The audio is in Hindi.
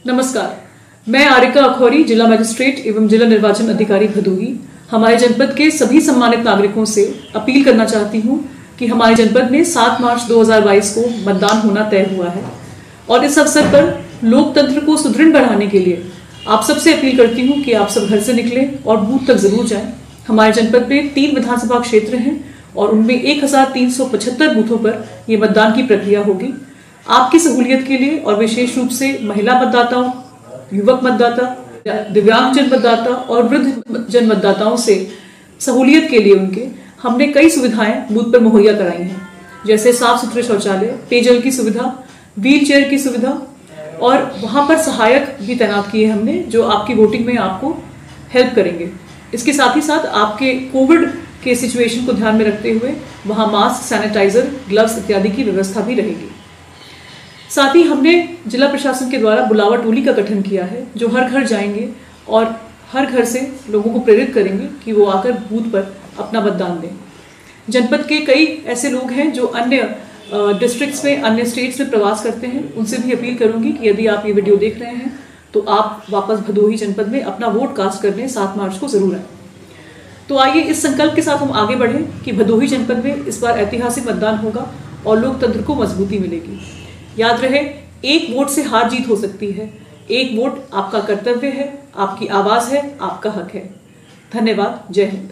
नमस्कार, मैं आरिका अखौरी, जिला मजिस्ट्रेट एवं जिला निर्वाचन अधिकारी भदोही हमारे जनपद के सभी सम्मानित नागरिकों से अपील करना चाहती हूं कि हमारे जनपद में 7 मार्च 2022 को मतदान होना तय हुआ है और इस अवसर पर लोकतंत्र को सुदृढ़ बढ़ाने के लिए आप सबसे अपील करती हूं कि आप सब घर से निकलें और बूथ तक जरूर जाएं। हमारे जनपद में 3 विधानसभा क्षेत्र हैं और उनमें 1375 बूथों पर यह मतदान की प्रक्रिया होगी। आपकी सहूलियत के लिए और विशेष रूप से महिला मतदाताओं, युवक मतदाता, दिव्यांगजन मतदाता और वृद्ध जन मतदाताओं से सहूलियत के लिए उनके हमने कई सुविधाएं बूथ पर मुहैया कराई हैं, जैसे साफ सुथरे शौचालय, पेयजल की सुविधा, व्हील चेयर की सुविधा और वहां पर सहायक भी तैनात किए हमने जो आपकी वोटिंग में आपको हेल्प करेंगे। इसके साथ ही साथ आपके कोविड के सिचुएशन को ध्यान में रखते हुए वहां मास्क, सैनिटाइजर, ग्लव्स इत्यादि की व्यवस्था भी रहेगी। साथ ही हमने जिला प्रशासन के द्वारा बुलावा टोली का गठन किया है जो हर घर जाएंगे और हर घर से लोगों को प्रेरित करेंगे कि वो आकर बूथ पर अपना मतदान दें। जनपद के कई ऐसे लोग हैं जो अन्य डिस्ट्रिक्ट्स में, अन्य स्टेट्स में प्रवास करते हैं, उनसे भी अपील करूंगी कि यदि आप ये वीडियो देख रहे हैं तो आप वापस भदोही जनपद में अपना वोट कास्ट करने 7 मार्च को जरूर आए। तो आइए इस संकल्प के साथ हम आगे बढ़ें कि भदोही जनपद में इस बार ऐतिहासिक मतदान होगा और लोकतंत्र को मजबूती मिलेगी। याद रहे, एक वोट से हार जीत हो सकती है। एक वोट आपका कर्तव्य है, आपकी आवाज है, आपका हक है। धन्यवाद। जय हिंद।